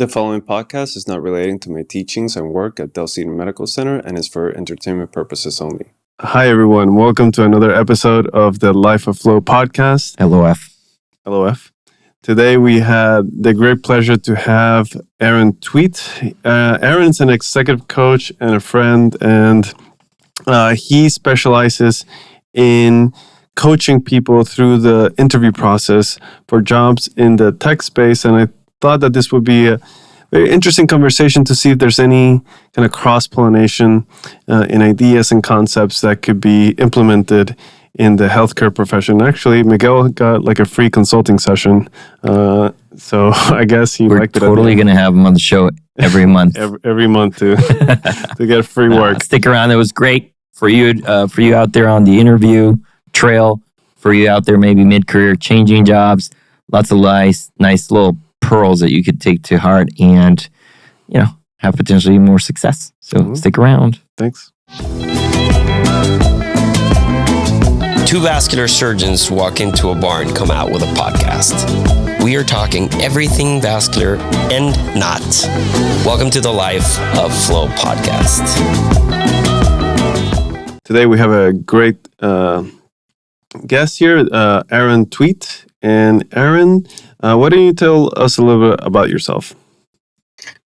The following podcast is not relating to my teachings and work at Del Cedar Medical Center and is for entertainment purposes only. Hi, everyone. Welcome to another episode of the Life of Flow podcast. LOF. LOF. Today, we had the great pleasure to have Aaron Thweatt. Aaron's an executive coach and a friend, and he specializes in coaching people through the interview process for jobs in the tech space. And I thought that this would be a very interesting conversation to see if there's any kind of cross-pollination in ideas and concepts that could be implemented in the healthcare profession. Actually, Miguel got like a free consulting session, so I guess he liked it. We're totally going to have him on the show every month. every month to get free work. Stick around. It was great for you out there on the interview trail, for you out there maybe mid-career changing jobs. Lots of nice little pearls that you could take to heart and, have potentially more success. So Stick around. Thanks. Two vascular surgeons walk into a bar and come out with a podcast. We are talking everything vascular and not. Welcome to the Life of Flow podcast. Today we have a great guest here, Aaron Thweatt. And Aaron, why don't you tell us a little bit about yourself?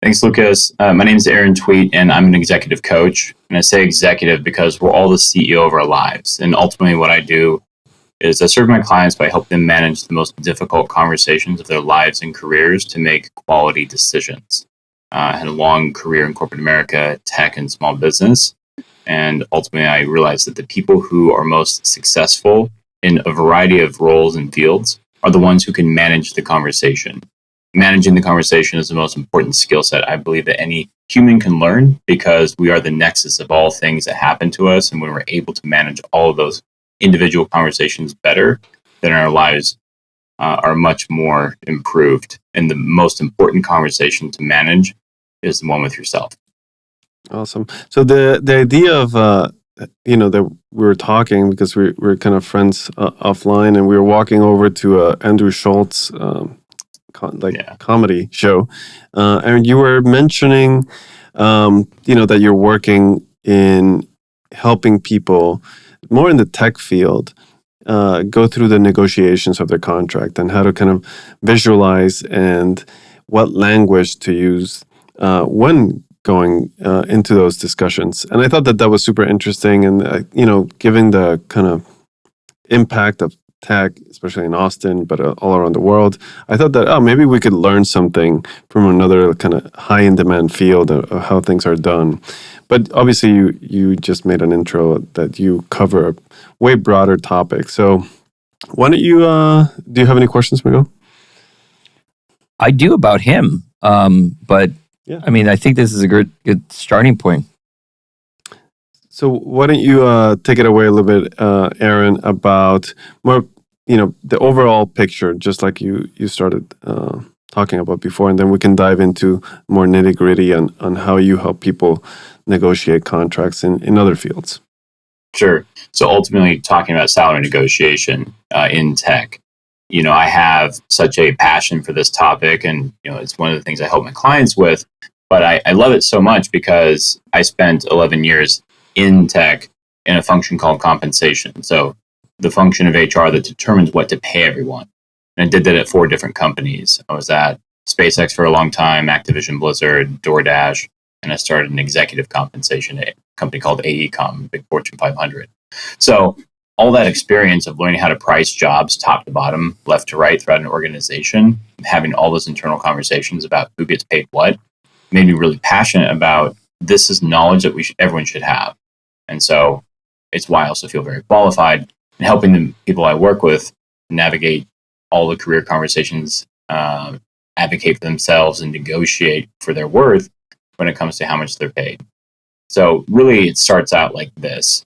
Thanks, Lucas. My name is Aaron Thweatt, and I'm an executive coach. And I say executive because we're all the CEO of our lives. And ultimately what I do is I serve my clients by helping them manage the most difficult conversations of their lives and careers to make quality decisions. I had a long career in corporate America, tech, and small business. And ultimately I realized that the people who are most successful in a variety of roles and fields are the ones who can manage the conversation. Managing the conversation is the most important skill set I believe that any human can learn, because we are the nexus of all things that happen to us. And when we're able to manage all of those individual conversations better, then our lives are much more improved. And the most important conversation to manage is the one with yourself. Awesome. So the idea of that we were talking, because we're kind of friends offline, and we were walking over to Andrew Schultz's comedy show. And you were mentioning, that you're working in helping people more in the tech field go through the negotiations of their contract and how to kind of visualize and what language to use when going into those discussions. And I thought that was super interesting. And, given the kind of impact of tech, especially in Austin, but all around the world, I thought that, maybe we could learn something from another kind of high in demand field of how things are done. But obviously you just made an intro that you cover a way broader topic. So why don't you, do you have any questions, Miguel? I do about him, but yeah. I mean, I think this is a good starting point. So why don't you take it away a little bit, Aaron, about more, the overall picture, just like you started talking about before, and then we can dive into more nitty gritty on how you help people negotiate contracts in other fields. Sure. So ultimately, talking about salary negotiation in tech, I have such a passion for this topic, and it's one of the things I help my clients with. But I love it so much because I spent 11 years in tech in a function called compensation. So the function of HR that determines what to pay everyone. And I did that at 4 different companies. I was at SpaceX for a long time, Activision Blizzard, DoorDash, and I started an executive compensation at a company called AECom, big Fortune 500. So all that experience of learning how to price jobs top to bottom, left to right throughout an organization, having all those internal conversations about who gets paid what, made me really passionate about this is knowledge that everyone should have. And so it's why I also feel very qualified in helping the people I work with navigate all the career conversations, advocate for themselves, and negotiate for their worth when it comes to how much they're paid. So really, it starts out like this.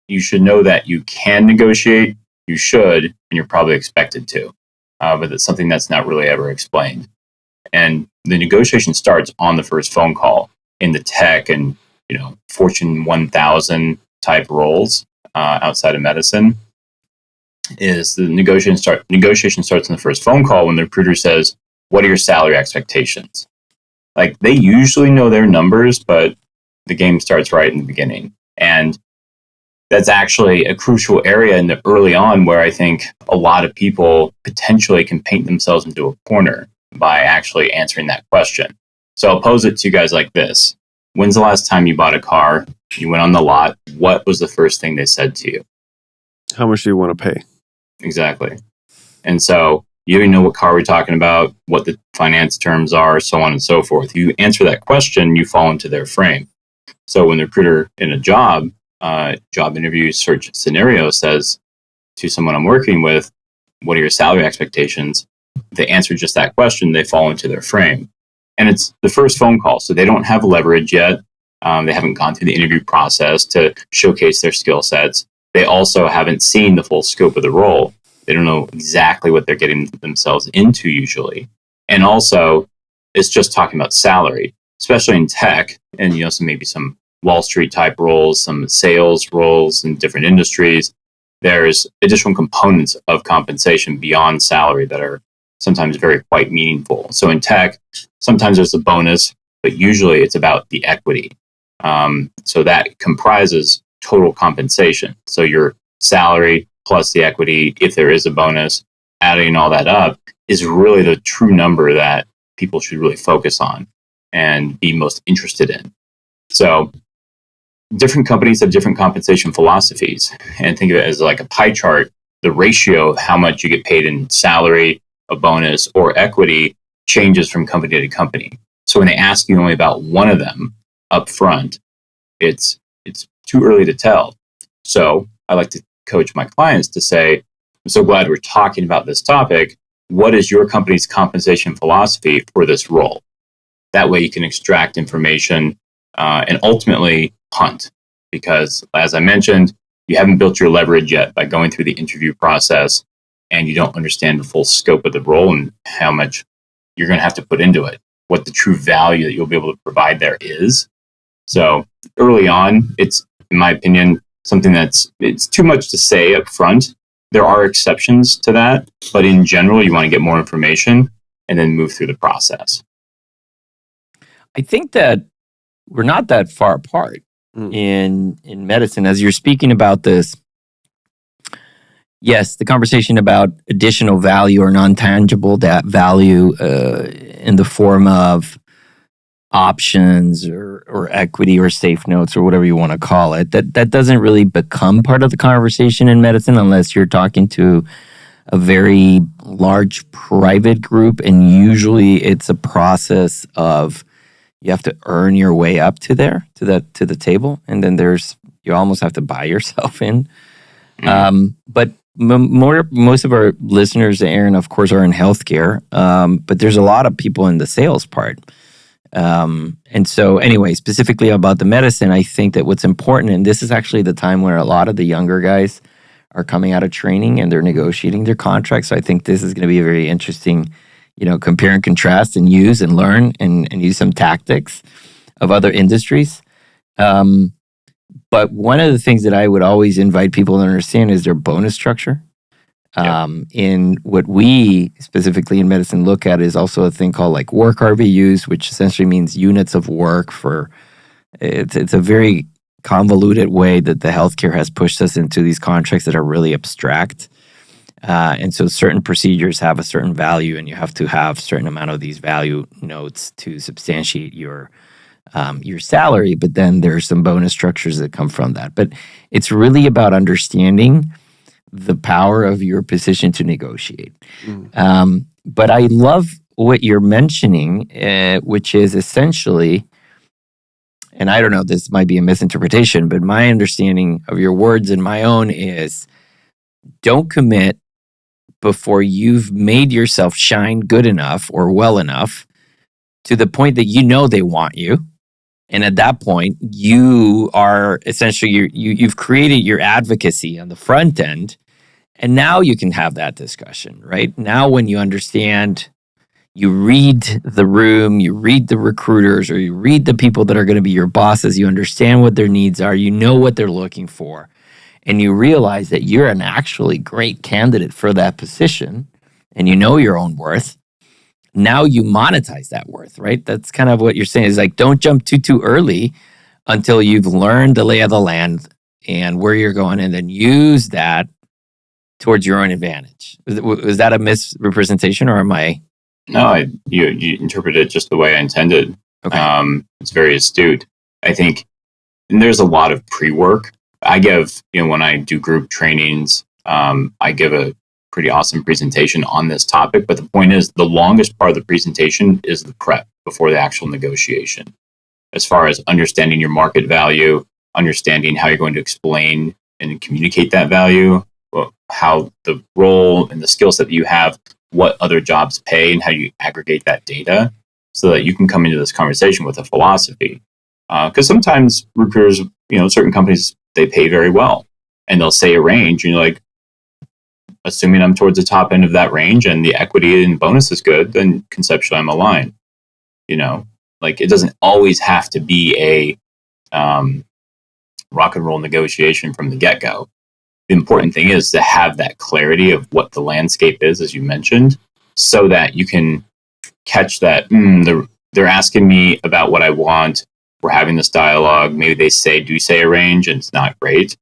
You should know that you can negotiate, you should, and you're probably expected to. But it's something that's not really ever explained. And the negotiation starts on the first phone call in the tech and Fortune 1000 type roles outside of medicine. Is the negotiation starts in the first phone call when the recruiter says, "What are your salary expectations?" Like they usually know their numbers, but the game starts right in the beginning. And that's actually a crucial area in the early on where I think a lot of people potentially can paint themselves into a corner by actually answering that question. So I'll pose it to you guys like this. When's the last time you bought a car? You went on the lot. What was the first thing they said to you? How much do you want to pay? Exactly. And so you even know what car we're talking about, what the finance terms are, so on and so forth. You answer that question, you fall into their frame. So when the recruiter in a job interview search scenario says to someone I'm working with, what are your salary expectations? They answer just that question, they fall into their frame. And it's the first phone call, so they don't have leverage yet. They haven't gone through the interview process to showcase their skill sets. They also haven't seen the full scope of the role. They don't know exactly what they're getting themselves into usually. And also, it's just talking about salary, especially in tech, and so maybe some Wall Street type roles, some sales roles in different industries. There's additional components of compensation beyond salary that are sometimes very quite meaningful. So in tech, sometimes there's a bonus, but usually it's about the equity. So that comprises total compensation. So your salary plus the equity, if there is a bonus, adding all that up is really the true number that people should really focus on and be most interested in. So different companies have different compensation philosophies, and think of it as like a pie chart. The ratio of how much you get paid in salary, a bonus, or equity changes from company to company. So when they ask you only about one of them up front, it's too early to tell. So I like to coach my clients to say, I'm so glad we're talking about this topic. What is your company's compensation philosophy for this role? That way you can extract information and ultimately hunt. Because as I mentioned, you haven't built your leverage yet by going through the interview process, and you don't understand the full scope of the role and how much you're going to have to put into it, what the true value that you'll be able to provide there is. So early on, it's, in my opinion, something it's too much to say up front. There are exceptions to that, but in general, you want to get more information and then move through the process. I think that we're not that far apart in medicine. As you're speaking about this, yes, the conversation about additional value or non-tangible value in the form of options or equity or safe notes or whatever you want to call it, that doesn't really become part of the conversation in medicine unless you're talking to a very large private group, and usually it's a process of you have to earn your way up to the table, and then you almost have to buy yourself in. But most of our listeners, Aaron, of course, are in healthcare, but there's a lot of people in the sales part. And so anyway, specifically about the medicine, I think that what's important, and this is actually the time where a lot of the younger guys are coming out of training and they're negotiating their contracts. So I think this is going to be a very interesting, compare and contrast and use and learn and use some tactics of other industries. But one of the things that I would always invite people to understand is their bonus structure. In what we specifically in medicine look at is also a thing called like work RVUs, which essentially means units of work for, it's a very convoluted way that the healthcare has pushed us into these contracts that are really abstract. And so certain procedures have a certain value, and you have to have a certain amount of these value notes to substantiate your salary. But then there's some bonus structures that come from that. But it's really about understanding the power of your position to negotiate. But I love what you're mentioning, which is essentially, and I don't know, this might be a misinterpretation, but my understanding of your words and my own is don't commit before you've made yourself shine good enough or well enough to the point that they want you. And at that point, you are essentially, you've created your advocacy on the front end. And now you can have that discussion, right? Now when you understand, you read the room, you read the recruiters, or you read the people that are going to be your bosses, you understand what their needs are, you know what they're looking for, and you realize that you're an actually great candidate for that position, and you know your own worth. now you monetize that worth, right? That's kind of what you're saying is like, don't jump too early until you've learned the lay of the land and where you're going, and then use that towards your own advantage. Was that a misrepresentation, or am I? No, you interpreted it just the way I intended. Okay. It's very astute. I think there's a lot of pre-work. I give, when I do group trainings, I give a pretty awesome presentation on this topic. But the point is, the longest part of the presentation is the prep before the actual negotiation. As far as understanding your market value, understanding how you're going to explain and communicate that value, how the role and the skill set that you have, what other jobs pay, and how you aggregate that data so that you can come into this conversation with a philosophy. Because sometimes recruiters, certain companies, they pay very well and they'll say a range and you're like, assuming I'm towards the top end of that range and the equity and bonus is good, then conceptually I'm aligned. Like it doesn't always have to be a rock and roll negotiation from the get-go. The important thing is to have that clarity of what the landscape is, as you mentioned, so that you can catch that they're asking me about what I want. We're having this dialogue. Maybe they do say a range and it's not great.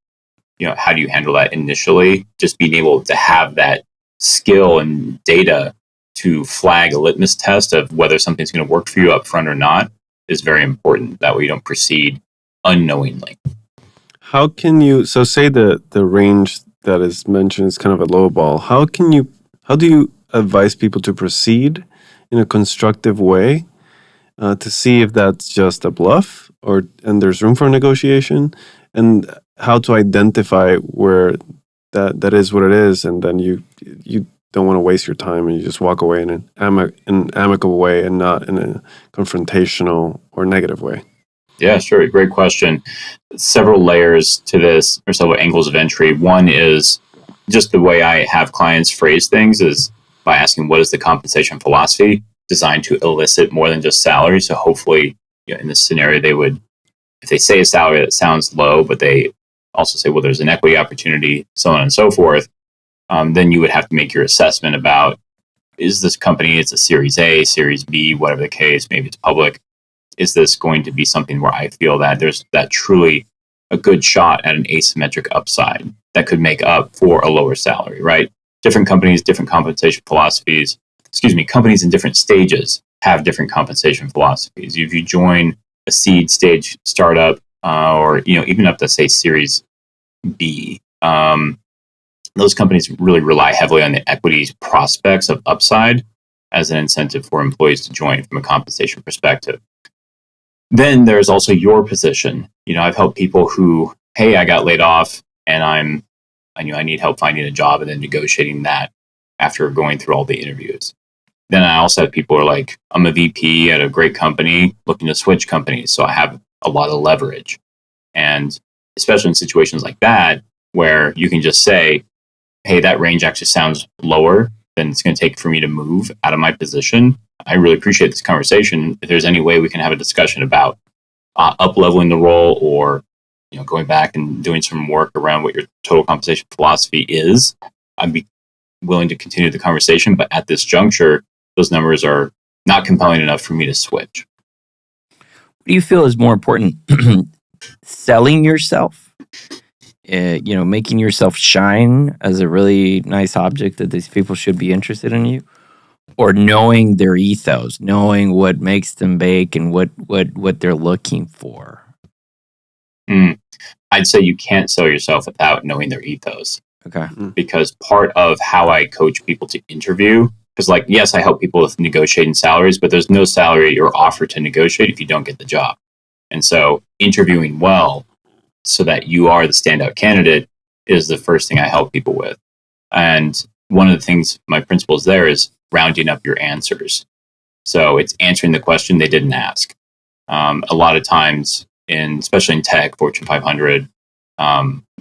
How do you handle that initially? Just being able to have that skill and data to flag a litmus test of whether something's going to work for you up front or not is very important. That way you don't proceed unknowingly. How can you, so say the range that is mentioned is kind of a low ball. How do you advise people to proceed in a constructive way to see if that's just a bluff and there's room for negotiation, and how to identify where that is what it is, and then you don't want to waste your time and you just walk away in an amicable way and not in a confrontational or negative way? Yeah, sure. Great question. Several layers to this, or several angles of entry. One is just the way I have clients phrase things is by asking, what is the compensation philosophy, designed to elicit more than just salary. So hopefully, in this scenario, they would, if they say a salary that sounds low, but they also say, well, there's an equity opportunity, so on and so forth, then you would have to make your assessment about, is this company, it's a Series A, Series B, whatever the case, maybe it's public, is this going to be something where I feel that there's that truly a good shot at an asymmetric upside that could make up for a lower salary, right? Different companies, different compensation philosophies, companies in different stages have different compensation philosophies. If you join a seed stage startup, or even up to say Series B, those companies really rely heavily on the equities prospects of upside as an incentive for employees to join from a compensation perspective. Then there's also your position. I've helped people who, hey, I got laid off and I need help finding a job, and then negotiating that after going through all the interviews. Then I also have people who are like, I'm a VP at a great company looking to switch companies, so I have a lot of leverage. And especially in situations like that, where you can just say, hey, that range actually sounds lower than it's going to take for me to move out of my position. I really appreciate this conversation. If there's any way we can have a discussion about up-leveling the role, or going back and doing some work around what your total compensation philosophy is, I'd be willing to continue the conversation. But at this juncture, those numbers are not compelling enough for me to switch. What do you feel is more important? Selling yourself, making yourself shine as a really nice object that these people should be interested in you, or knowing their ethos, knowing what makes them bake and what they're looking for? I'd say you can't sell yourself without knowing their ethos. Okay. Because part of how I coach people to interview, because yes, I help people with negotiating salaries, but there's no salary or offer to negotiate if you don't get the job. And so interviewing well so that you are the standout candidate is the first thing I help people with. And one of the things, my principles there is rounding up your answers. So it's answering the question they didn't ask. A lot of times, especially in tech, Fortune 500,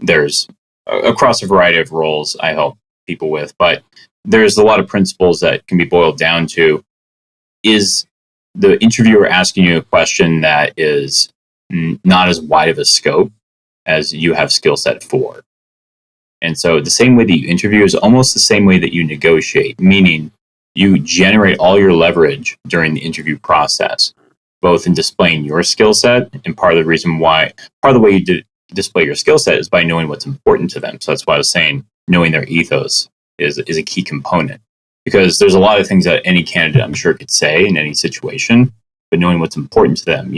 there's across a variety of roles I help people with, but there's a lot of principles that can be boiled down to, is the interviewer asking you a question that is not as wide of a scope as you have skill set for. And so the same way that you interview is almost the same way that you negotiate, meaning you generate all your leverage during the interview process, both in displaying your skill set, and part of the way you display your skill set is by knowing what's important to them. So that's why I was saying knowing their ethos is a key component, because there's a lot of things that any candidate, I'm sure, could say in any situation, but knowing what's important to them,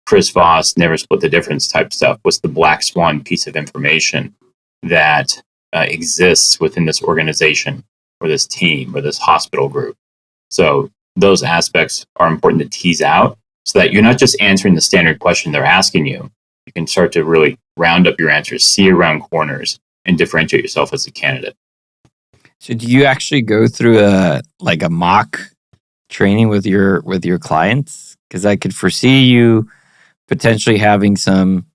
Chris Voss, never split the difference type stuff. What's the black swan piece of information that exists within this organization or this team or this hospital group? So those aspects are important to tease out so that you're not just answering the standard question they're asking you. You can start to really round up your answers, see around corners, and differentiate yourself as a candidate. So do you actually go through a mock training with your clients? Because I could foresee you potentially having some,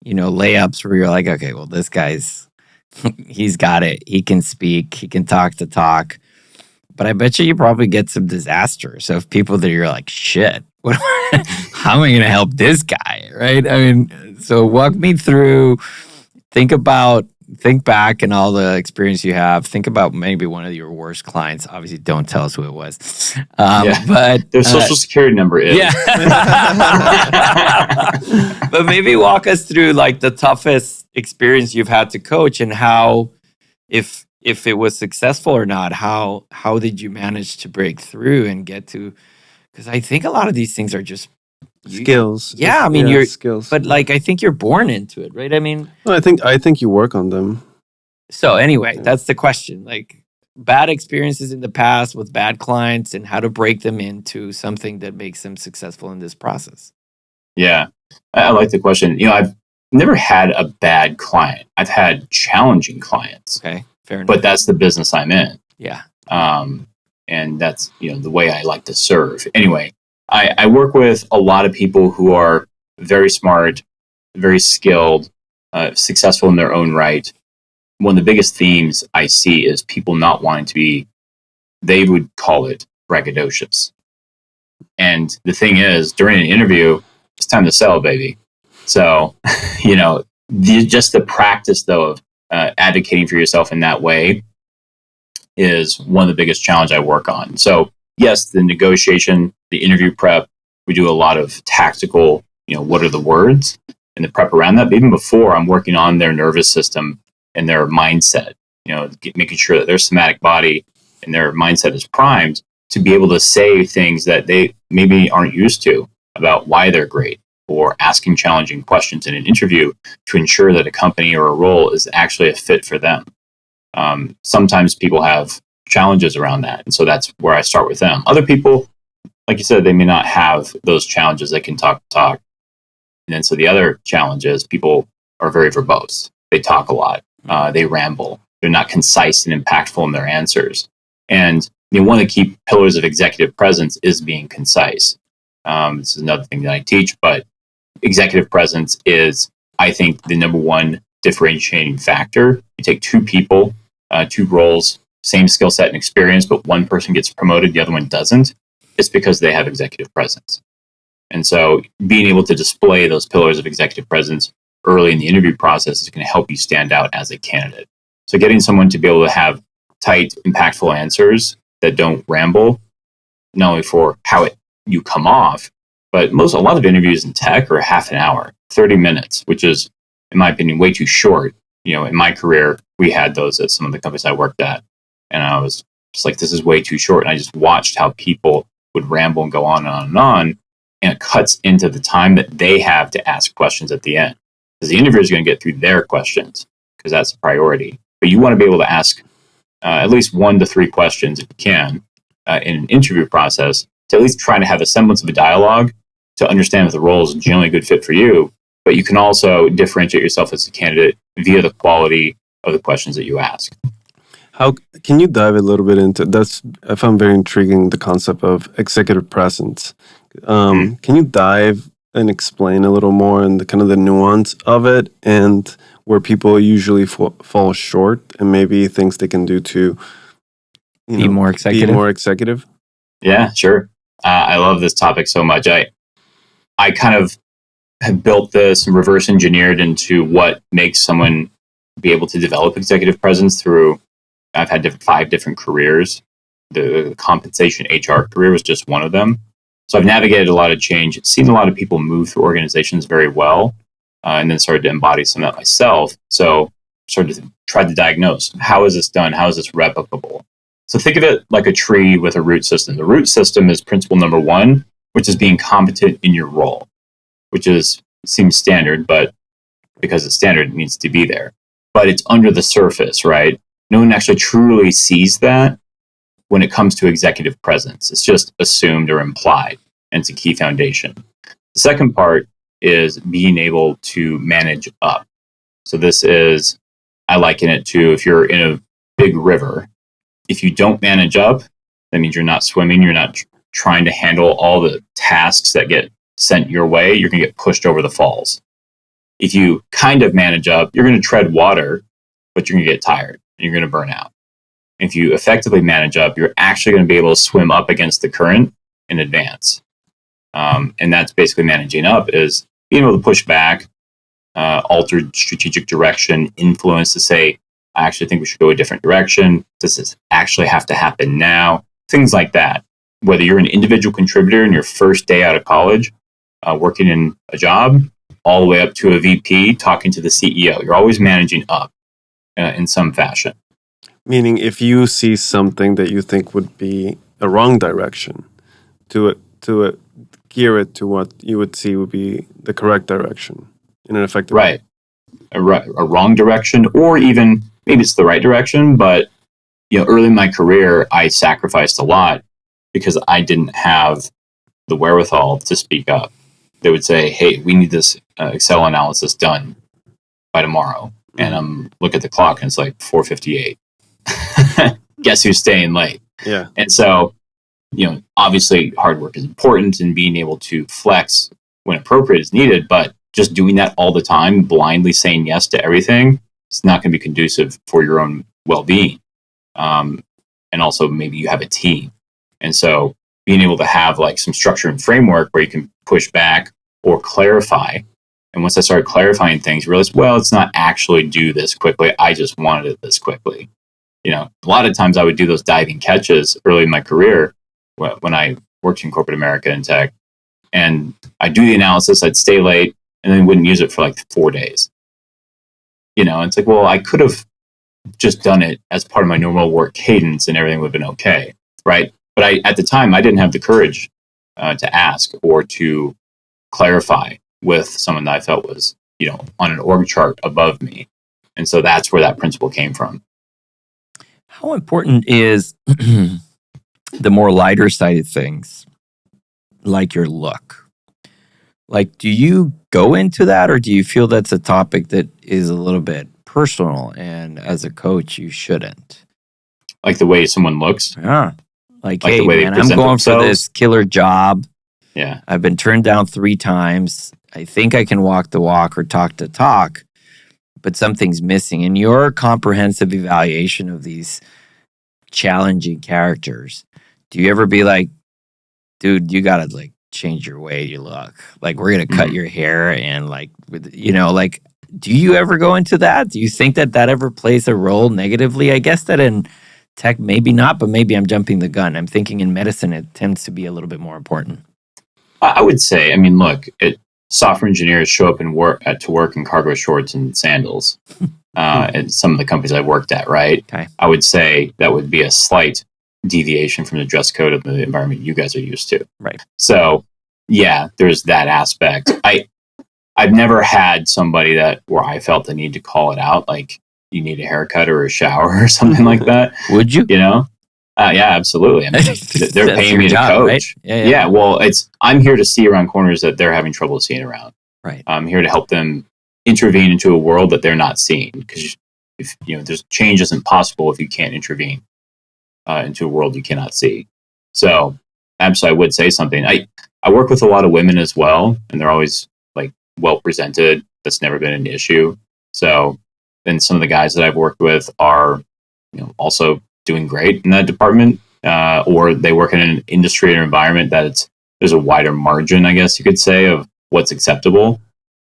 layups where you're like, okay, well, this guy's, he's got it. He can speak. He can talk the talk. But I bet you probably get some disasters of people that you're like, shit, how am I going to help this guy, right? I mean, so walk me through, think back and all the experience you have. Think about maybe one of your worst clients. Obviously, don't tell us who it was. But their social security number is. Yeah. But maybe walk us through the toughest experience you've had to coach and how, if it was successful or not, how did you manage to break through and get to? Because I think a lot of these things are just skills. Yeah, I mean, you're skills. But I think you're born into it, right? I mean, no, I think you work on them. So anyway, that's the question. Bad experiences in the past with bad clients and how to break them into something that makes them successful in this process. Yeah, I like the question. I've never had a bad client. I've had challenging clients. Okay, fair enough. But that's the business I'm in. Yeah. And that's, the way I like to serve. Anyway, I work with a lot of people who are very smart, very skilled, successful in their own right. One of the biggest themes I see is people not wanting to be, they would call it braggadocious. And the thing is, during an interview, it's time to sell, baby. So, just the practice, though, of advocating for yourself in that way is one of the biggest challenges I work on. So, yes, the negotiation, the interview prep, we do a lot of tactical, what are the words and the prep around that. But even before, I'm working on their nervous system and their mindset, making sure that their somatic body and their mindset is primed to be able to say things that they maybe aren't used to about why they're great, or asking challenging questions in an interview to ensure that a company or a role is actually a fit for them. Sometimes people have challenges around that, and so that's where I start with them. Other people, like you said, they may not have those challenges. They can talk. And then so the other challenge is people are very verbose. They talk a lot. They ramble. They're not concise and impactful in their answers. And one of the key pillars of executive presence is being concise. This is another thing that I teach, but executive presence is, I think, the number one differentiating factor. You take two people, two roles, same skill set and experience, but one person gets promoted, the other one doesn't. It's because they have executive presence. And so being able to display those pillars of executive presence early in the interview process is going to help you stand out as a candidate. So getting someone to be able to have tight, impactful answers that don't ramble, not only for how you come off, but a lot of interviews in tech are half an hour, 30 minutes, which is, in my opinion, way too short. In my career, we had those at some of the companies I worked at, and I was just like, this is way too short. And I just watched how people would ramble and go on and on and on, and it cuts into the time that they have to ask questions at the end. Because the interviewer is going to get through their questions, because that's a priority. But you want to be able to ask at least 1 to 3 questions, if you can, in an interview process, to at least try to have a semblance of a dialogue to understand if the role is generally a good fit for you. But you can also differentiate yourself as a candidate via the quality of the questions that you ask. How can you dive a little bit into that's? I found very intriguing the concept of executive presence. Can you dive and explain a little more and the kind of the nuance of it and where people usually fall short and maybe things they can do to be more executive? Yeah, sure. I love this topic so much. I kind of have built this and reverse engineered into what makes someone be able to develop executive presence through, I've had 5 different careers. the compensation HR career was just one of them. So I've navigated a lot of change, seen a lot of people move through organizations very well, and then started to embody some of that myself. So started to try to diagnose, how is this done? How is this replicable? So think of it like a tree with a root system. The root system is principle number one, which is being competent in your role, which seems standard, but because it's standard, it needs to be there. But it's under the surface, right? No one actually truly sees that when it comes to executive presence. It's just assumed or implied, and it's a key foundation. The second part is being able to manage up. So this is, I liken it to if you're in a big river, if you don't manage up, that means you're not swimming, you're not trying to handle all the tasks that get sent your way, you're going to get pushed over the falls. If you kind of manage up, you're going to tread water, but you're going to get tired and you're going to burn out. If you effectively manage up, you're actually going to be able to swim up against the current in advance. And that's basically managing up, is being able to push back, alter strategic direction, influence to say, I actually think we should go a different direction. Does this actually have to happen now? Things like that. Whether you're an individual contributor in your first day out of college, working in a job, all the way up to a VP talking to the CEO, you're always managing up in some fashion. Meaning, if you see something that you think would be a wrong direction, to gear it to what you would see would be the correct direction in an effective way. A wrong direction, or even maybe it's the right direction, but early in my career, I sacrificed a lot because I didn't have the wherewithal to speak up. They would say, hey, we need this Excel analysis done by tomorrow. And I'm look at the clock and it's like 4:58. Guess who's staying late? Yeah. And so, obviously hard work is important, and being able to flex when appropriate is needed, but just doing that all the time, blindly saying yes to everything, it's not going to be conducive for your own well-being. And also maybe you have a team. And so being able to have like some structure and framework where you can push back or clarify. And once I started clarifying things, you realize, well, it's not actually due this quickly. I just wanted it this quickly. A lot of times I would do those diving catches early in my career when I worked in corporate America in tech. And I'd do the analysis, I'd stay late, and then wouldn't use it for like 4 days. It's like, well, I could have just done it as part of my normal work cadence and everything would have been okay, right? But at the time, I didn't have the courage to ask or to clarify with someone that I felt was, on an org chart above me. And so that's where that principle came from. How important is the more lighter side of things, like your look? Like, do you go into that, or do you feel that's a topic that is a little bit personal, and as a coach, you shouldn't? Like the way someone looks? Yeah. Like the hey, way man, they I'm present going for themselves? this killer job. Yeah. I've been turned down 3 times. I think I can walk the walk or talk the talk, but something's missing. In your comprehensive evaluation of these challenging characters, do you ever be like, dude, you gotta like change your way you look? Like, we're gonna cut your hair, and like, like, do you ever go into that? Do you think that ever plays a role negatively? I guess that in tech, maybe not, but maybe I'm jumping the gun. I'm thinking in medicine, it tends to be a little bit more important. I would say, look, software engineers show up to work in cargo shorts and sandals at some of the companies I worked at, right? Okay. I would say that would be a slight deviation from the dress code of the environment you guys are used to. Right. So, yeah, there's that aspect. I've never had somebody where I felt the need to call it out, like you need a haircut or a shower or something like that. Would you? Yeah, absolutely. They're paying me to job, coach. Right? Yeah. Well, I'm here to see around corners that they're having trouble seeing around. Right. I'm here to help them intervene into a world that they're not seeing, because if there's change isn't possible if you can't intervene into a world you cannot see. So, absolutely, I would say something. I work with a lot of women as well, and they're always like well presented. That's never been an issue. So, then some of the guys that I've worked with are, also doing great in that department, or they work in an industry or environment that there's a wider margin, I guess you could say, of what's acceptable.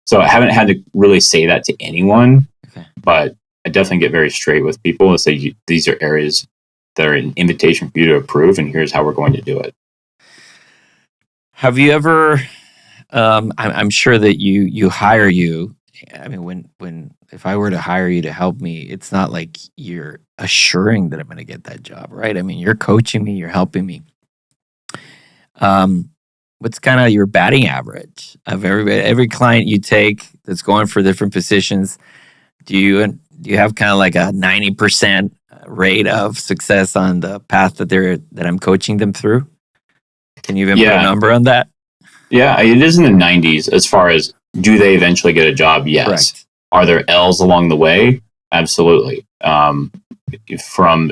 So I haven't had to really say that to anyone, but I definitely get very straight with people and say these are areas that are an invitation for you to approve, and here's how we're going to do it. Have you ever? I'm sure that you hire you. I mean, when if I were to hire you to help me, it's not like you're assuring that I'm going to get that job, right? I mean, you're coaching me, you're helping me. What's kind of your batting average of every client you take that's going for different positions? Do you have kind of like a 90% rate of success on the path that I'm coaching them through? Can you even put a number on that? Yeah, it is in the 90s as far as do they eventually get a job? Yes. Correct. Are there L's along the way? Absolutely. From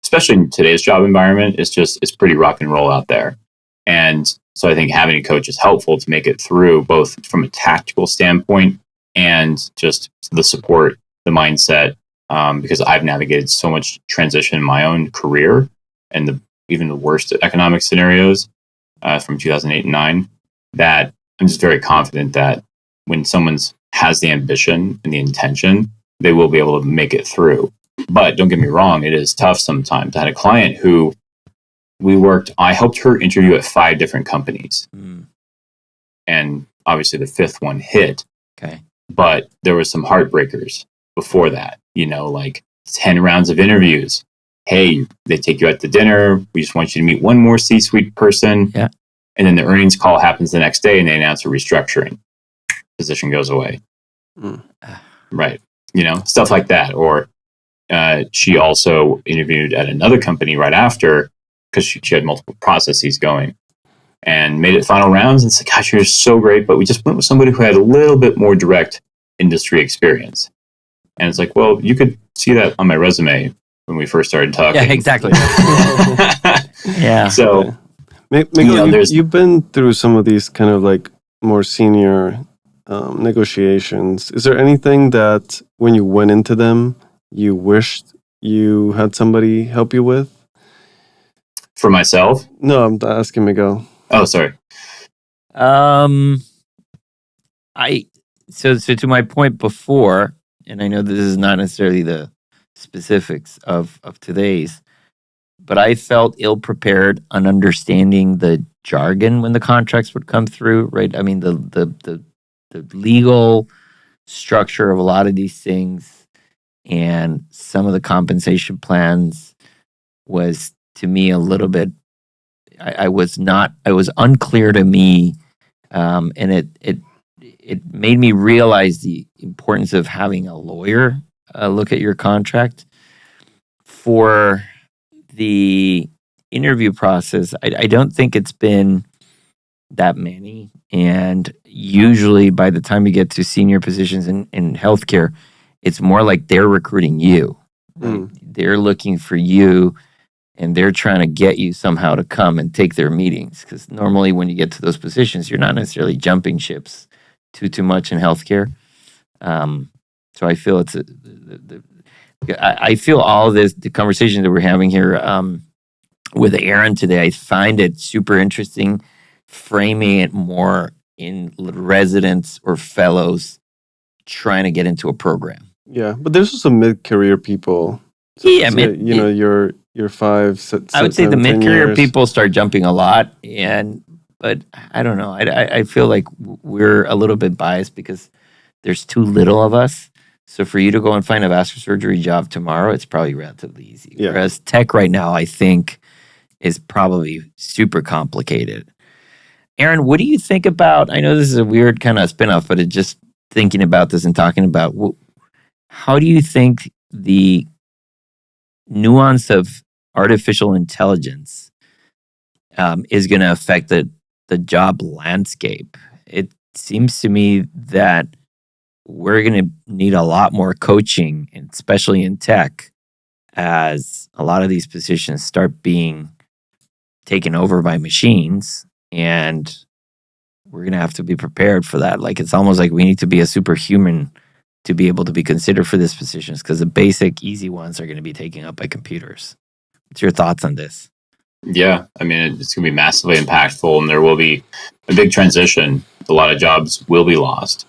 especially in today's job environment, it's pretty rock and roll out there. And so I think having a coach is helpful to make it through, both from a tactical standpoint and just the support, the mindset, because I've navigated so much transition in my own career and even the worst economic scenarios from 2008 and 9, that I'm just very confident that when someone has the ambition and the intention, they will be able to make it through. But don't get me wrong, it is tough sometimes. I had a client who I helped her interview at 5 different companies. And obviously the 5th one hit. Okay. But there were some heartbreakers before that, like 10 rounds of interviews. Hey, they take you out to dinner. We just want you to meet one more C-suite person. Yeah. And then the earnings call happens the next day and they announce a restructuring. Position goes away. Right. Stuff like that. Or she also interviewed at another company right after because she had multiple processes going and made it final rounds and said, gosh, you're so great. But we just went with somebody who had a little bit more direct industry experience. And it's like, well, you could see that on my resume when we first started talking. Yeah, exactly. Yeah. So, Miguel, you've been through some of these kind of like more senior negotiations. Is there anything that when you went into them, you wished you had somebody help you with? For myself? No, I'm asking Miguel. Oh, sorry. So to my point before, and I know this is not necessarily the specifics of today's, but I felt ill-prepared on understanding the jargon when the contracts would come through, right? I mean, the legal structure of a lot of these things and some of the compensation plans was, to me, a little bit, I was unclear to me, and it made me realize the importance of having a lawyer look at your contract. For the interview process, I don't think it's been that many. And usually by the time you get to senior positions in healthcare, it's more like they're recruiting you. Right? They're looking for you and they're trying to get you somehow to come and take their meetings. Because normally when you get to those positions, you're not necessarily jumping ships too much in healthcare. So I feel I feel all of this, the conversation that we're having here with Aaron today, I find it super interesting, framing it more in residents or fellows trying to get into a program. Yeah, but there's also mid-career people. So, Yeah, you're 5, 6, I would say the 7, 10 mid-career years. people start jumping a lot, but I don't know. I feel like we're a little bit biased because there's too little of us. So for you to go and find a vascular surgery job tomorrow, it's probably relatively easy. Yeah. Whereas tech right now, I think, is probably super complicated. Aaron, what do you think about, I know this is a weird kind of spin-off, but just thinking about this and talking about, how do you think the nuance of artificial intelligence is going to affect the job landscape? It seems to me that we're going to need a lot more coaching, especially in tech, as a lot of these positions start being taken over by machines, and we're going to have to be prepared for that. Like, it's almost like we need to be a superhuman to be able to be considered for these positions, because the basic, easy ones are going to be taken up by computers. What's your thoughts on this? Yeah, I mean, it's going to be massively impactful, and there will be a big transition. A lot of jobs will be lost.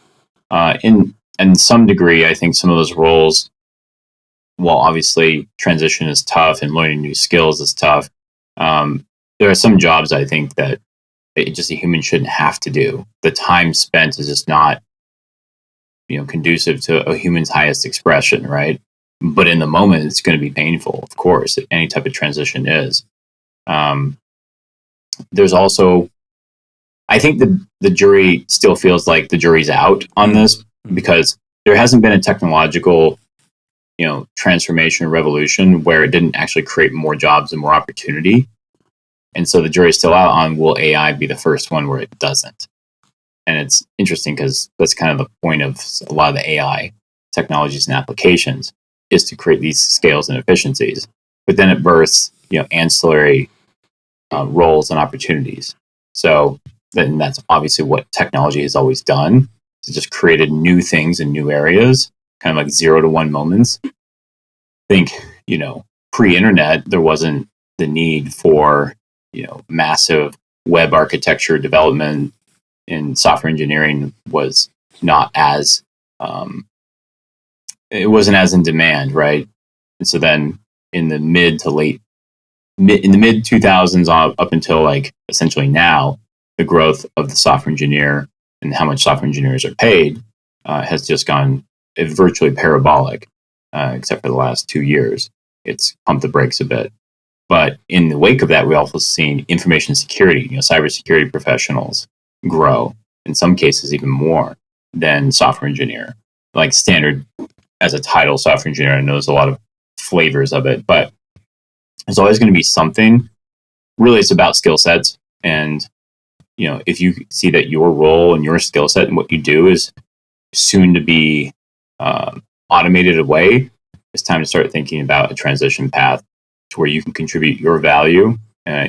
In some degree, I think some of those roles while obviously transition is tough and learning new skills is tough, there are some jobs I think that just a human shouldn't have to do. The time spent is just not, conducive to a human's highest expression, right? But in the moment, it's going to be painful, of course. Any type of transition is. There's also, I think the jury still feels like the jury's out on this because there hasn't been a technological, transformation or revolution where it didn't actually create more jobs and more opportunity. And so the jury's still out on, will AI be the first one where it doesn't? And it's interesting because that's kind of the point of a lot of the AI technologies and applications is to create these scales and efficiencies. But then it births, ancillary roles and opportunities. So then that's obviously what technology has always done. It's just created new things in new areas, kind of like 0 to 1 moments. I think, pre-internet, there wasn't the need for, massive web architecture development, and software engineering was not as, it wasn't as in demand, right? And so then in the mid 2000s up until like essentially now, the growth of the software engineer and how much software engineers are paid has just gone virtually parabolic, except for the last 2 years. It's pumped the brakes a bit. But in the wake of that, we also seen information security, cybersecurity professionals grow, in some cases even more than software engineer. Like standard as a title, software engineer, I know there's a lot of flavors of it, but there's always going to be something. Really, it's about skill sets. And, if you see that your role and your skill set and what you do is soon to be automated away, it's time to start thinking about a transition path to where you can contribute your value,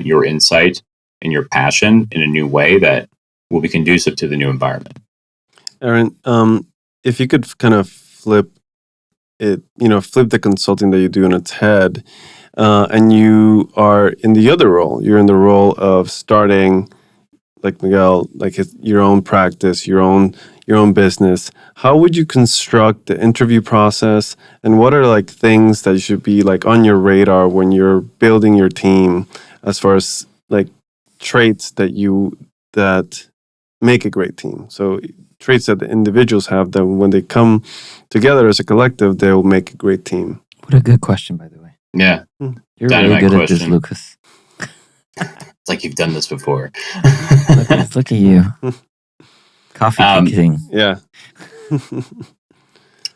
your insight, and your passion in a new way that will be conducive to the new environment. Aaron, if you could kind of flip it, flip the consulting that you do on its head, and you are in the other role. You're in the role of starting, like Miguel, your own practice, your own business. How would you construct the interview process, and what are things that should be on your radar when you're building your team, as far as traits that make a great team? So traits that the individuals have that when they come together as a collective, they'll make a great team. What a good question, by the way. Yeah. You're really good at this, Lucas. It's like you've done this before. Look at you. Coffee king. Yeah.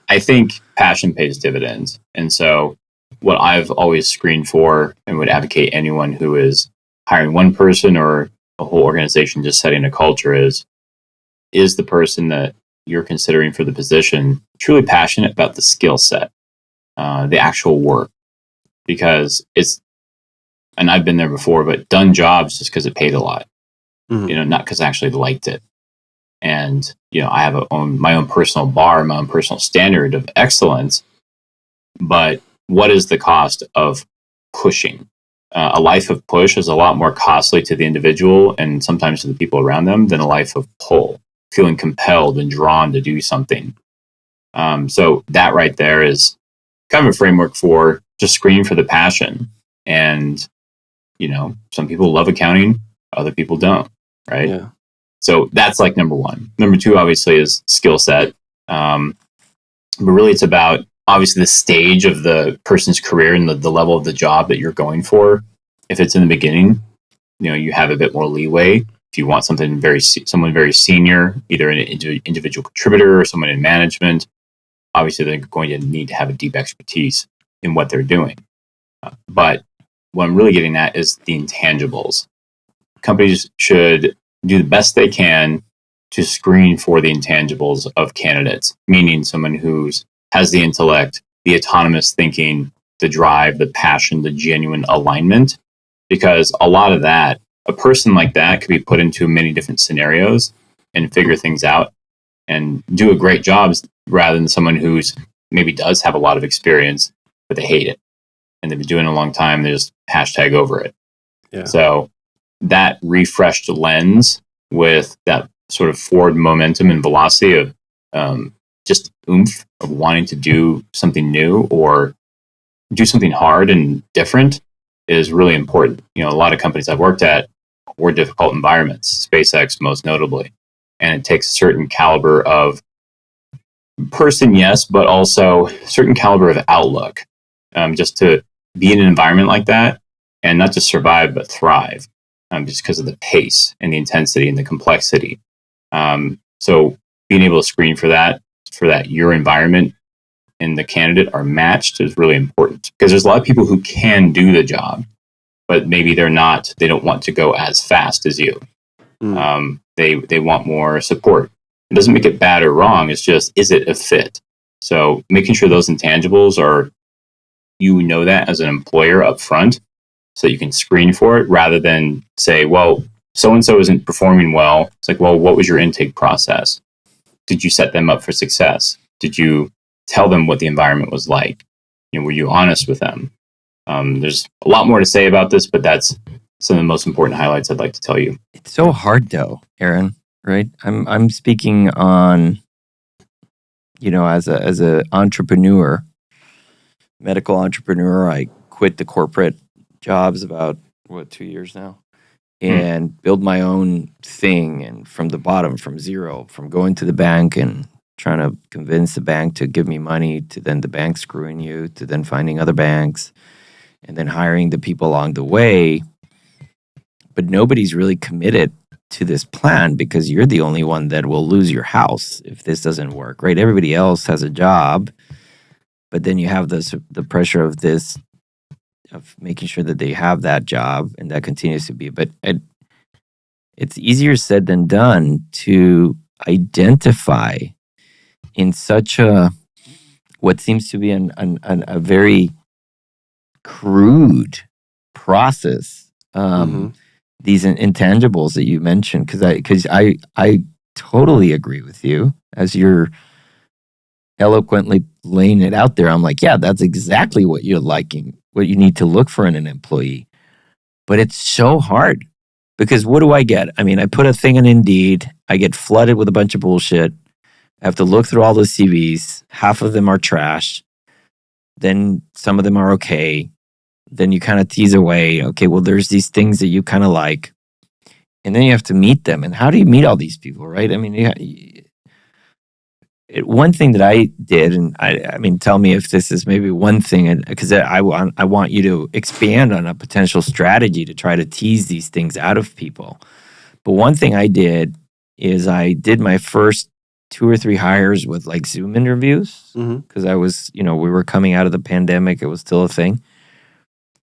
I think passion pays dividends. And so what I've always screened for and would advocate anyone who is hiring one person or a whole organization just setting a culture is the person that you're considering for the position truly passionate about the skill set, the actual work? Because and I've been there before, but done jobs just because it paid a lot, not because I actually liked it. And, I have my own personal bar, my own personal standard of excellence. But what is the cost of pushing? A life of push is a lot more costly to the individual and sometimes to the people around them than a life of pull, feeling compelled and drawn to do something. So that right there is kind of a framework for just screening for the passion. And, some people love accounting, other people don't, right? Yeah. So that's number one. Number two, obviously, is skill set. But really, it's about obviously the stage of the person's career and the level of the job that you're going for. If it's in the beginning, you have a bit more leeway. If you want someone very senior, either an individual contributor or someone in management, obviously they're going to need to have a deep expertise in what they're doing. But what I'm really getting at is the intangibles. Companies should do the best they can to screen for the intangibles of candidates, meaning someone who has the intellect, the autonomous thinking, the drive, the passion, the genuine alignment. Because a lot of that, a person like that could be put into many different scenarios and figure things out and do a great job rather than someone who's maybe does have a lot of experience, but they hate it. And they've been doing it a long time, they just hashtag over it. Yeah. So that refreshed lens with that sort of forward momentum and velocity of just oomph of wanting to do something new or do something hard and different is really important. You know, a lot of companies I've worked at were difficult environments, SpaceX most notably, and it takes a certain caliber of person, yes, but also certain caliber of outlook, just to be in an environment like that and not just survive but thrive, just because of the pace and the intensity and the complexity. So being able to screen for that your environment and the candidate are matched is really important, because there's a lot of people who can do the job, but maybe they don't want to go as fast as you. They want more support. It doesn't make it bad or wrong. It's just, is it a fit? So making sure those intangibles are, you know, that as an employer up front, so you can screen for it, rather than say, well, so-and-so isn't performing well. It's like, well, what was your intake process? Did you set them up for success? Did you tell them what the environment was like? You know, were you honest with them? There's a lot more to say about this, but that's some of the most important highlights I'd like to tell you. It's so hard though, Aaron, right? I'm speaking on, you know, as a entrepreneur, medical entrepreneur. I quit the corporate jobs about 2 years now, and build my own thing, and from the bottom, from zero, from going to the bank and trying to convince the bank to give me money, to then the bank screwing you, to then finding other banks, and then hiring the people along the way. But nobody's really committed to this plan, because you're the only one that will lose your house if this doesn't work, right? Everybody else has a job, but then you have the pressure of this, of making sure that they have that job, and that continues to be. But it's easier said than done to identify in such what seems to be a very crude process, these intangibles that you mentioned, because I totally agree with you as you're eloquently laying it out there. I'm like, yeah, that's exactly what you're liking, what you need to look for in an employee. But it's so hard, because what do I get? I mean, I put a thing on Indeed, I get flooded with a bunch of bullshit. I have to look through all the CVs. Half of them are trash. Then some of them are okay. Then you kind of tease away, okay, well, there's these things that you kind of like. And then you have to meet them. And how do you meet all these people, right? I mean, one thing that I did, and I mean, tell me if this is maybe one thing, because I want you to expand on a potential strategy to try to tease these things out of people. But one thing I did is I did my first 2 or 3 hires with like Zoom interviews, because I was, we were coming out of the pandemic. It was still a thing.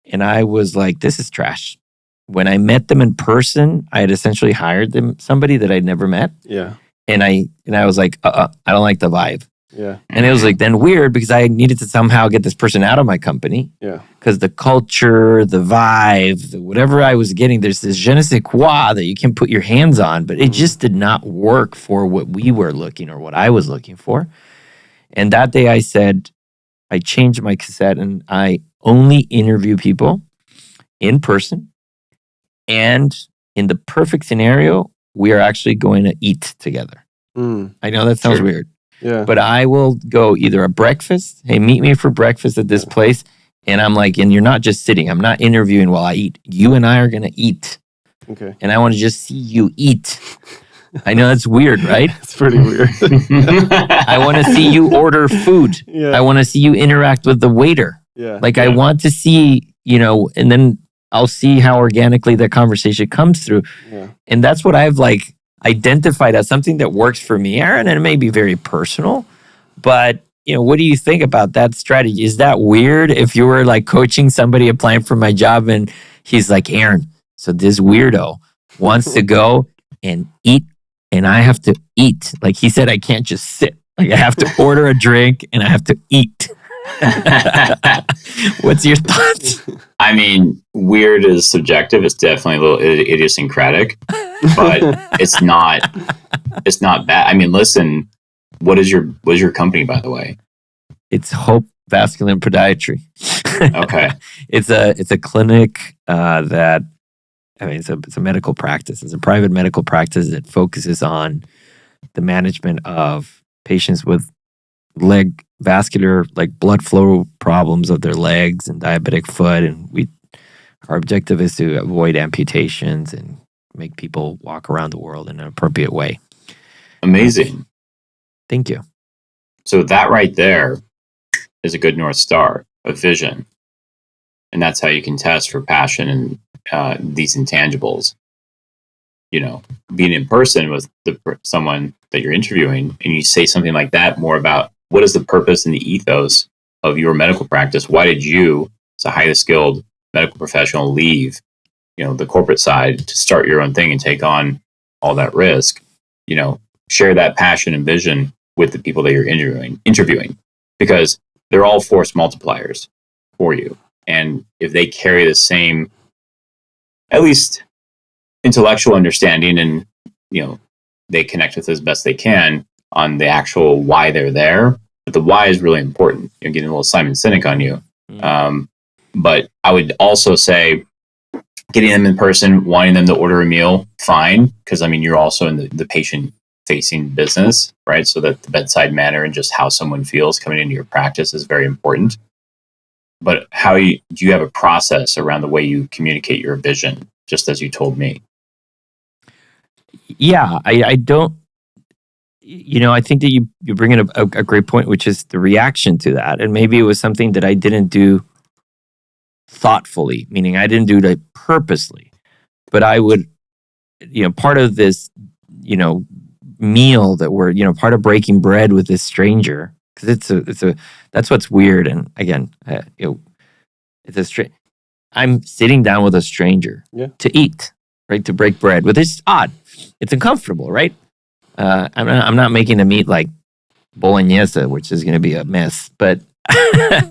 And I was like, this is trash. When I met them in person, I had essentially hired somebody that I'd never met. Yeah. And I was like, I don't like the vibe. Yeah. And it was like then weird, because I needed to somehow get this person out of my company. Yeah. Because the culture, the vibe, whatever I was getting, there's this je ne sais quoi that you can put your hands on, but it just did not work for what we were looking, or what I was looking for. And that day I said, I changed my cassette, and I only interview people in person. And in the perfect scenario, we are actually going to eat together. I know that sounds weird. Yeah. But I will go either a breakfast. Hey, meet me for breakfast at this place. And I'm like, and you're not just sitting. I'm not interviewing while I eat. You and I are going to eat. Okay. And I want to just see you eat. I know that's weird, right? It's pretty weird. I want to see you order food. Yeah. I want to see you interact with the waiter. Yeah. Like I want to see, and then I'll see how organically that conversation comes through. Yeah. And that's what I've like identified as something that works for me, Aaron, and it may be very personal, but what do you think about that strategy? Is that weird if you were like coaching somebody applying for my job and he's like, Aaron, so this weirdo wants to go and eat and I have to eat. Like he said, I can't just sit. Like I have to order a drink and I have to eat. What's your thoughts? I mean, weird is subjective. It's definitely a little idiosyncratic, but it's not bad. I mean, listen, what is your company, by the way? It's Hope Vascular and Podiatry. Okay. It's a clinic that, I mean, it's a medical practice. It's a private medical practice that focuses on the management of patients with leg vascular, like blood flow problems of their legs and diabetic foot. And our objective is to avoid amputations and make people walk around the world in an appropriate way. Amazing. Thank you. So that right there is a good North Star of vision. And that's how you can test for passion and these intangibles. You know, being in person with someone that you're interviewing and you say something like that, more about what is the purpose and the ethos of your medical practice? Why did you, as a highly skilled medical professional, leave, you know, the corporate side to start your own thing and take on all that risk? You know, share that passion and vision with the people that you're interviewing, because they're all force multipliers for you. And if they carry the same, at least intellectual understanding, and, you know, they connect with as best they can on the actual why they're there. But the why is really important. You're getting a little Simon Sinek on you. But I would also say getting them in person, wanting them to order a meal, fine. Because, I mean, you're also in the patient-facing business, right? So that the bedside manner and just how someone feels coming into your practice is very important. But do you have a process around the way you communicate your vision, just as you told me? Yeah, I don't, you know, I think that you bring in a great point, which is the reaction to that. And maybe it was something that I didn't do thoughtfully, meaning I didn't do it purposely. But I would, you know, part of this, you know, meal that we're, you know, part of breaking bread with this stranger, because that's what's weird. And again, I'm sitting down with a stranger to eat, right? To break bread with. It's odd. It's uncomfortable, right? I'm not making them eat like bolognese, which is going to be a mess, but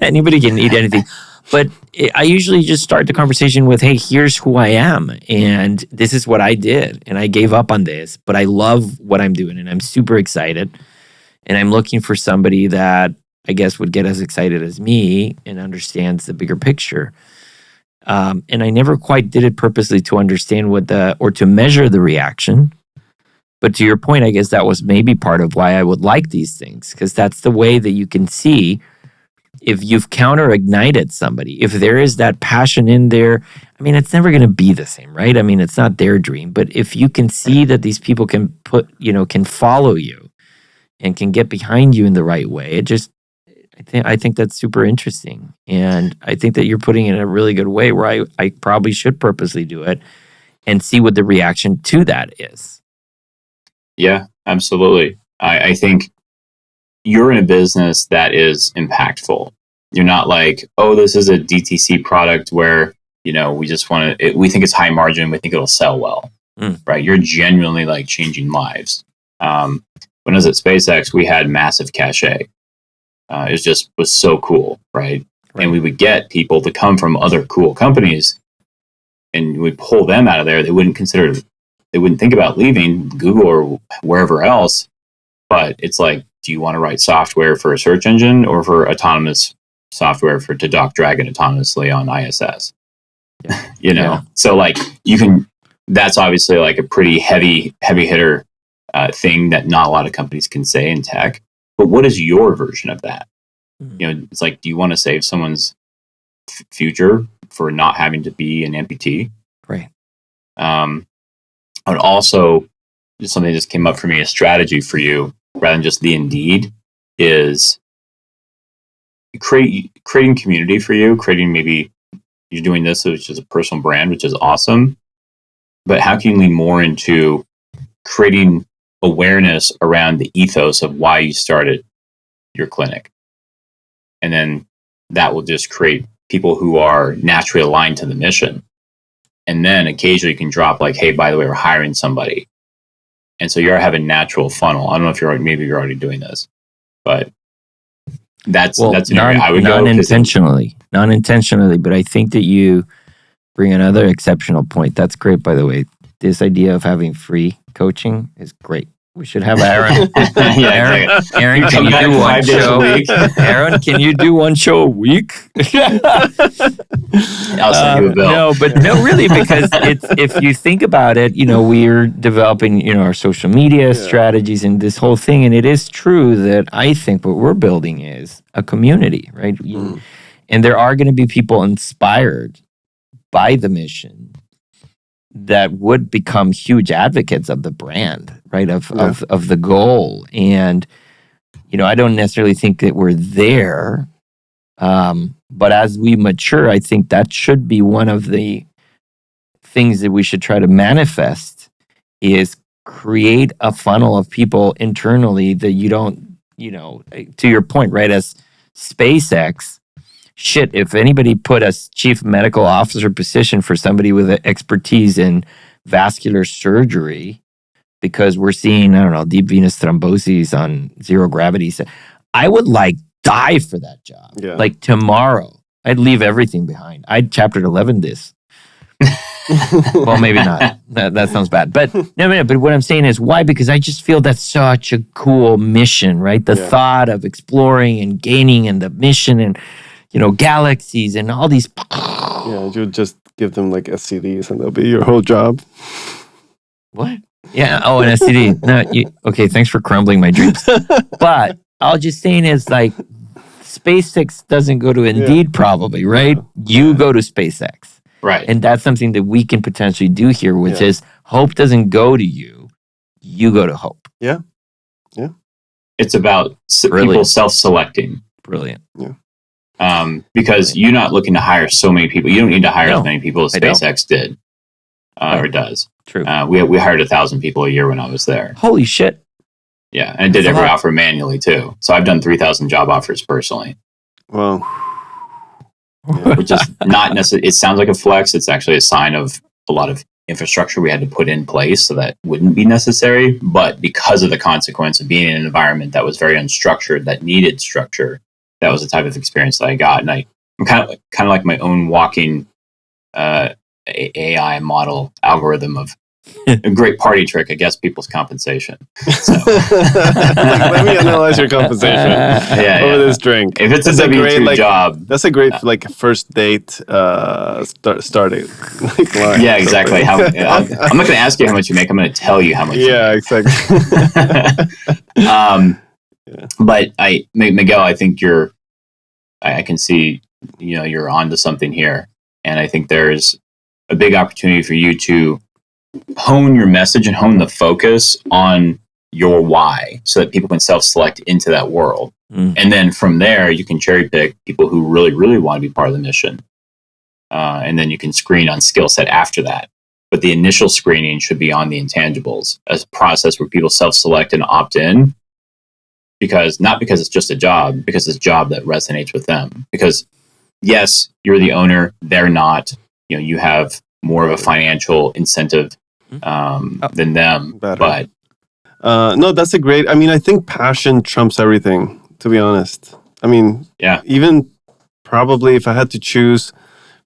anybody can eat anything. But I usually just start the conversation with, hey, here's who I am. And this is what I did. And I gave up on this, but I love what I'm doing. And I'm super excited. And I'm looking for somebody that I guess would get as excited as me and understands the bigger picture. And I never quite did it purposely to understand or to measure the reaction. But to your point, I guess that was maybe part of why I would like these things, because that's the way that you can see if you've counter-ignited somebody, if there is that passion in there. I mean, it's never going to be the same, right? I mean, it's not their dream. But if you can see that these people can can follow you and can get behind you in the right way, I think that's super interesting. And I think that you're putting it in a really good way where I probably should purposely do it and see what the reaction to that is. Yeah, absolutely. I think you're in a business that is impactful. You're not like, oh, this is a DTC product where, you know, we just want to, we think it's high margin, we think it'll sell well, right? You're genuinely like changing lives. When I was at SpaceX, we had massive cachet. It was so cool, right? And we would get people to come from other cool companies, and we pull them out of there. They wouldn't think about leaving Google or wherever else. But it's like, do you want to write software for a search engine or for autonomous software to dock Dragon autonomously on ISS? You know, so like that's obviously like a pretty heavy hitter thing that not a lot of companies can say in tech. But what is your version of that? You know, it's like, do you want to save someone's future for not having to be an amputee? Right. I would also, just something that just came up for me, a strategy for you, rather than just the Indeed, is creating community for you, maybe you're doing this, which is a personal brand, which is awesome. But how can you lean more into creating awareness around the ethos of why you started your clinic? And then that will just create people who are naturally aligned to the mission. And then occasionally you can drop like, hey, by the way, we're hiring somebody. And so you have a natural funnel. I don't know if you're already doing this, but that's an area I would go. Non-intentionally, but I think that you bring another exceptional point. That's great, by the way. This idea of having free coaching is great. We should have Aaron. Yeah, exactly. Aaron, can Come you back do one 5 days a show? week. Aaron, can you do one show a week? I'll send you a bill. No, really, because it's if you think about it, we're developing, our social media strategies and this whole thing, and it is true that I think what we're building is a community, right? And there are going to be people inspired by the mission that would become huge advocates of the brand, right? Of the goal. And, I don't necessarily think that we're there. But as we mature, I think that should be one of the things that we should try to manifest is create a funnel of people internally that you don't, to your point, right? As SpaceX, shit, if anybody put a chief medical officer position for somebody with expertise in vascular surgery, because we're seeing, I don't know, deep venous thrombosis on zero gravity, I would die for that job. Yeah. Like tomorrow, I'd leave everything behind. I'd chapter 11 this. Well, maybe not. That sounds bad. But no. But what I'm saying is why? Because I just feel that's such a cool mission, right? The thought of exploring and gaining and the mission and galaxies and all these. Yeah, you just give them like STDs and that'll be your whole job. What? Yeah. Oh, an STD. No. Okay. Thanks for crumbling my dreams. But all just saying is SpaceX doesn't go to Indeed, probably, right? You go to SpaceX. Right. And that's something that we can potentially do here, which is hope doesn't go to you. You go to hope. Yeah. It's about people self-selecting. Brilliant. Yeah. Because you're not looking to hire so many people. You don't need to hire as many people as SpaceX did or does. True. We hired 1,000 people a year when I was there. Holy shit. Yeah, and I did every offer manually too. So I've done 3,000 job offers personally. Well, which is not necessarily. It sounds like a flex. It's actually a sign of a lot of infrastructure we had to put in place so that wouldn't be necessary. But because of the consequence of being in an environment that was very unstructured, that needed structure, that was the type of experience that I got. And I'm kind of like my own walking AI model algorithm of a great party trick, I guess, people's compensation. So. Let me analyze your compensation over this drink. If it's a W-2 job. That's a great first date starting. Line. Yeah, exactly. I'm not going to ask you how much you make. I'm going to tell you how much you make. Exactly. But Miguel, I think I can see, you're onto something here. And I think there's a big opportunity for you to hone your message and hone the focus on your why so that people can self-select into that world. And then from there, you can cherry pick people who really, really want to be part of the mission. And then you can screen on skill set after that. But the initial screening should be on the intangibles as a process where people self-select and opt in not because it's just a job, because it's a job that resonates with them. Because yes, you're the owner, they're not. You have more of a financial incentive than them. Better. But no, that's a great. I think passion trumps everything. To be honest, even probably if I had to choose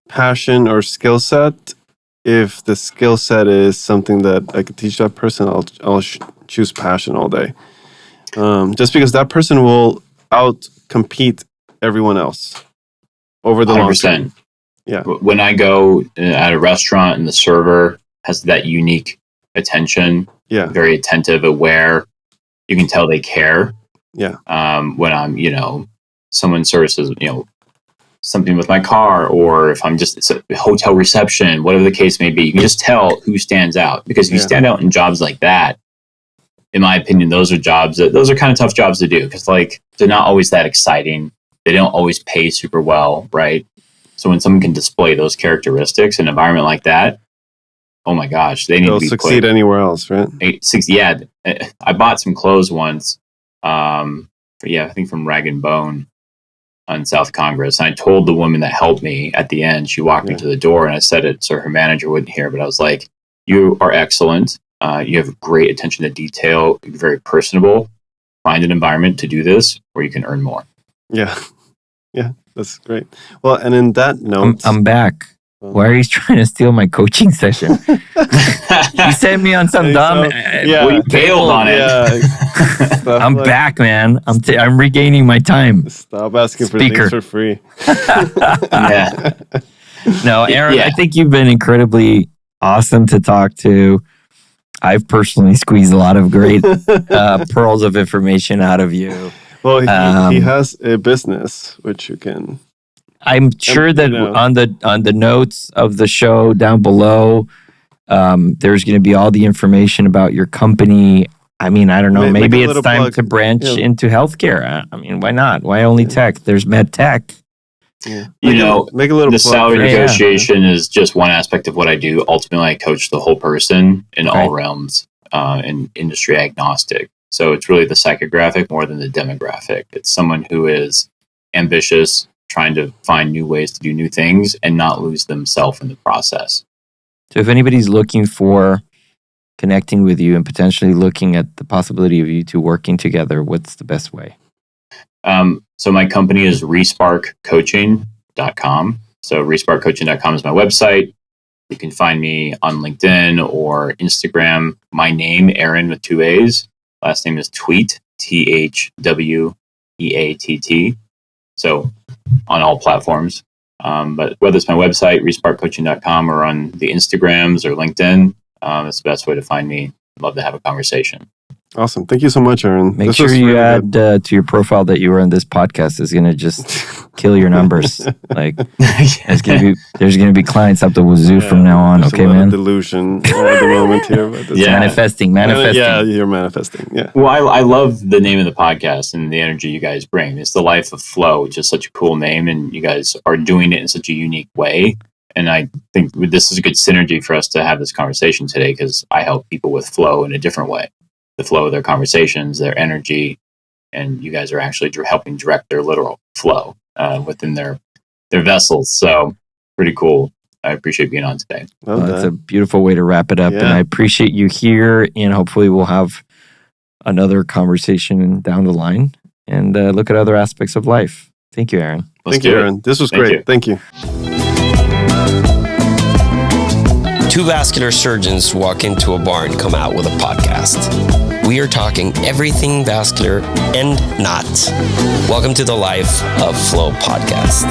passion or skill set, if the skill set is something that I could teach that person, I'll choose passion all day. Just because that person will out-compete everyone else over the 100%. Long term. Yeah. When I go at a restaurant and the server has that unique attention, very attentive, aware, you can tell they care. Yeah. When I'm, someone services, something with my car, or if I'm just a hotel reception, whatever the case may be, you can just tell who stands out. Because if you stand out in jobs like that, in my opinion, those are kind of tough jobs to do because they're not always that exciting. They don't always pay super well, right? So when someone can display those characteristics in an environment like that, oh my gosh, they'll succeed anywhere else, right? I bought some clothes once. I think from Rag and Bone on South Congress. And I told the woman that helped me at the end. She walked me to the door, and I said it so her manager wouldn't hear. But I was like, "You are excellent. You have great attention to detail. You're very personable. Find an environment to do this where you can earn more." Yeah. That's great. Well, and in that note, I'm back. Why are you trying to steal my coaching session? You sent me on some dumb. We bailed on it. Yeah. I'm back, man. I'm regaining my time. Stop asking for Speaker. things for free. Yeah. No, Aaron, Yeah. I think you've been incredibly awesome to talk to. I've personally squeezed a lot of great pearls of information out of you. Well, he has a business which you can. I'm sure that on the notes of the show down below, there's going to be all the information about your company. I mean, I don't know. Maybe it's time to branch into healthcare. I mean, why not? Why only tech? There's med tech. Yeah. Make a little the salary negotiation is just one aspect of what I do. Ultimately, I coach the whole person in all realms, and industry agnostic. So it's really the psychographic more than the demographic. It's someone who is ambitious, trying to find new ways to do new things and not lose themselves in the process. So if anybody's looking for connecting with you and potentially looking at the possibility of you two working together, what's the best way? So my company is resparkcoaching.com. So resparkcoaching.com is my website. You can find me on LinkedIn or Instagram. My name, Aaron with 2 A's. Last name is Thweatt, Thweatt. So on all platforms. But whether it's my website, resparkcoaching.com, or on the Instagrams or LinkedIn, it's the best way to find me. I'd love to have a conversation. Awesome. Thank you so much, Aaron. Make sure you add to your profile that you were on this podcast. Is going to just kill your numbers. Like there's going to be clients up the wazoo from now on. Okay, man. Delusion at the moment here. But manifesting. Yeah, you're manifesting. Yeah. Well, I love the name of the podcast and the energy you guys bring. It's the Life of Flow, which is such a cool name, and you guys are doing it in such a unique way. And I think this is a good synergy for us to have this conversation today, because I help people with flow in a different way. The flow of their conversations, their energy, and you guys are actually helping direct their literal flow within their vessels. So pretty cool. I appreciate being on today. Well, that's a beautiful way to wrap it up. Yeah. And I appreciate you here, and hopefully we'll have another conversation down the line and look at other aspects of life. Thank you, Aaron. Thank you, Aaron. This was great. Thank you. Two vascular surgeons walk into a bar and come out with a podcast. We are talking everything vascular and not. Welcome to the Life of Flow podcast.